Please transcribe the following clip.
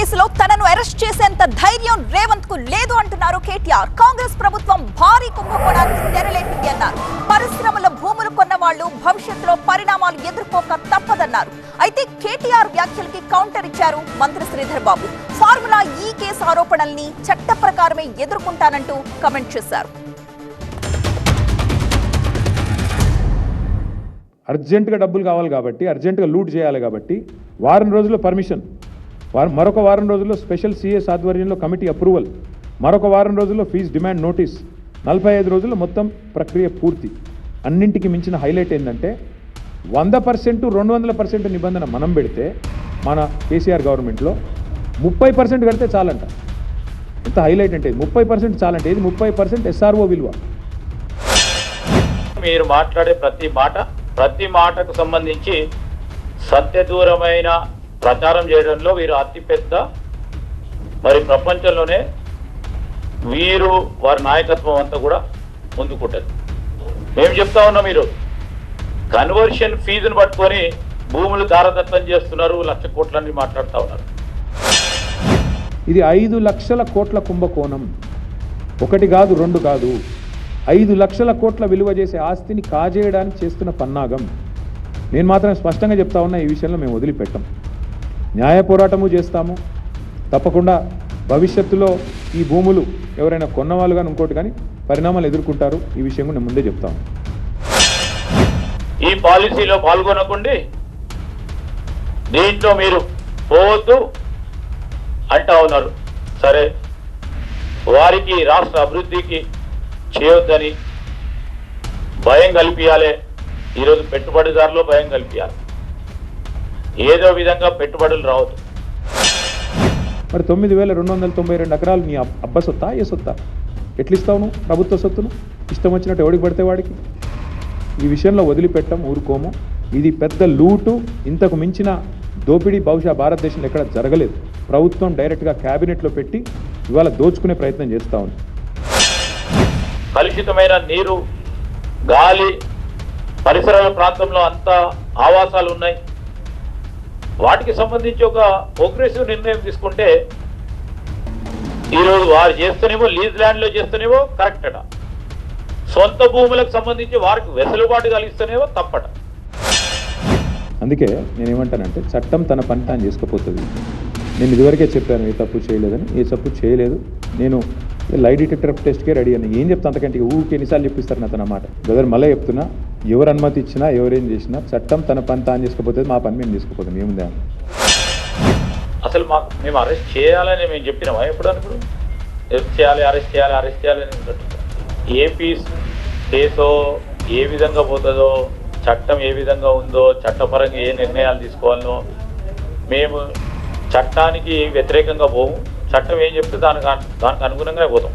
కేసులో తనను అరెస్ట్ చేసేంత ధైర్యం రేవంత్ కు లేదు అంటున్నారు కేటీఆర్. కాంగ్రెస్ ప్రభుత్వం భారీ కుంభకోణానికి తెరలేపింది అన్నారు. పరిశ్రమల భూములు కొన్న వాళ్లు భవిష్యత్తులో పరిణామాలు ఎదుర్కోక తప్పదన్నారు. అయితే కేటీఆర్ వ్యాఖ్యలకి కౌంటర్ ఇచ్చారు మంత్రి శ్రీధర్ బాబు. ఫార్ములా ఈ కేసు ఆరోపణల్ని చట్ట ప్రకారమే ఎదుర్కొంటానంటూ కమెంట్ చేశారు. అర్జెంటుగా డబ్బులు కావాలి కాబట్టి, అర్జెంటుగా లూట్ చేయాలి కాబట్టి వారం రోజుల్లో పర్మిషన్, మరొక వారం రోజుల్లో స్పెషల్ సిఎస్ ఆధ్వర్యంలో కమిటీ అప్రూవల్, మరొక వారం రోజుల్లో ఫీజు డిమాండ్ నోటీస్, 45 రోజుల్లో మొత్తం ప్రక్రియ పూర్తి. అన్నింటికి మించిన హైలైట్ ఏంటంటే 100%, 200% నిబంధన మనం పెడితే మన కేసీఆర్ గవర్నమెంట్లో 30% కడితే చాలంట. ఎంత హైలైట్ అంటే 30% చాలంటే, ఇది 30% ఎస్ఆర్ఓ విలువ. మీరు మాట్లాడే ప్రతి మాటకు సంబంధించి సత్యదూరమైన ప్రచారం చేయడంలో వీరు అతిపెద్ద, మరి ప్రపంచంలోనే వీరు వారి నాయకత్వం అంతా కూడా ముందుకుంటుంది. మేము చెప్తా ఉన్నాం, మీరు కన్వర్షన్ ఫీజును పట్టుకొని భూములు దారదత్తం చేస్తున్నారు, 1,00,000 కోట్లని మాట్లాడుతూ ఉన్నారు. ఇది 5 లక్షల కోట్ల కుంభకోణం. ఒకటి కాదు, రెండు కాదు, 5 లక్షల కోట్ల విలువ చేసే ఆస్తిని కాజేయడానికి చేస్తున్న పన్నాగం. నేను మాత్రం స్పష్టంగా చెప్తా ఉన్నా, ఈ విషయంలో మేము వదిలిపెట్టాం. న్యాయ పోరాటము చేస్తాము తప్పకుండా. భవిష్యత్తులో ఈ భూములు ఎవరైనా కొన్నవాళ్ళు కానీ ఇంకోటి కానీ పరిణామాలు ఎదుర్కొంటారు. ఈ విషయం నేను ముందే చెప్తాను. ఈ పాలసీలో పాల్గొనకుండా దీంట్లో మీరు పోవద్దు అంటా ఉన్నారు. సరే, వారికి రాష్ట్ర అభివృద్ధికి చేయొద్దని భయం కల్పించాలి. ఈరోజు పెట్టుబడిదారులు భయం కల్పించాలి, ఏదో విధంగా పెట్టుబడులు రావద్దు. మరి 9,292 ఎకరాలు నీ అబ్బ సొత్తా, ఏ సొత్తా? ఎట్లా ఇస్తావు నువ్వు ప్రభుత్వ సొత్తును? ఇష్టం వచ్చినట్టు ఎవడికి పడితే వాడికి. ఈ విషయంలో వదిలిపెట్టం, ఊరుకోము. ఇది పెద్ద లూటు, ఇంతకు మించిన దోపిడీ బహుశా భారతదేశంలో ఎక్కడ జరగలేదు. ప్రభుత్వం డైరెక్ట్గా క్యాబినెట్లో పెట్టి ఇవాళ దోచుకునే ప్రయత్నం చేస్తూ ఉంది. కలుషితమైన నీరు, గాలి, పరిసరాల ప్రాంతంలో అంతా ఆవాసాలు ఉన్నాయి. వాటికి సంబంధించి ఒక ప్రోగ్రెసివ్ నిర్ణయం తీసుకుంటే ఈరోజు వారు చేస్తేనేమో లీజ్ ల్యాండ్లో చేస్తేనేమో కరెక్టట, సొంత భూములకు సంబంధించి వారికి వెసులుబాటు కలిగిస్తేనేమో తప్పట. అందుకే నేనేమంటానంటే, చట్టం తన పని తాను చేసుకుపోతుంది. నేను ఇదివరకే చెప్పాను, ఏ తప్పు చేయలేదని. ఏ తప్పు చేయలేదు. నేను లై డిటెక్టర్ టెస్ట్కే రెడీ అని ఏం చెప్తాను, అంతకంటే ఊరికి ఎన్నిసార్లు చెప్పిస్తారు నా తన మాట. బ్రదర్, మళ్ళీ చెప్తున్నా, ఎవరు అనుమతి ఇచ్చినా ఎవరేం చేసినా చట్టం తన పని తాను చేసుకుపోతుంది. మా పని మేము చేసుకుపోతాం. ఏముందా అసలు మేము అరెస్ట్ చేయాలని మేము చెప్పినామా ఎప్పుడు? అనుకున్నాం అరెస్ట్ చేయాలని. ఏపీ కేసో ఏ విధంగా పోతుందో, చట్టం ఏ విధంగా ఉందో, చట్టపరంగా ఏ నిర్ణయాలు తీసుకోవాలనో మేము చట్టానికి వ్యతిరేకంగా పోము. చట్టం ఏం చెప్తే దానికి అనుగుణంగా పోతాం.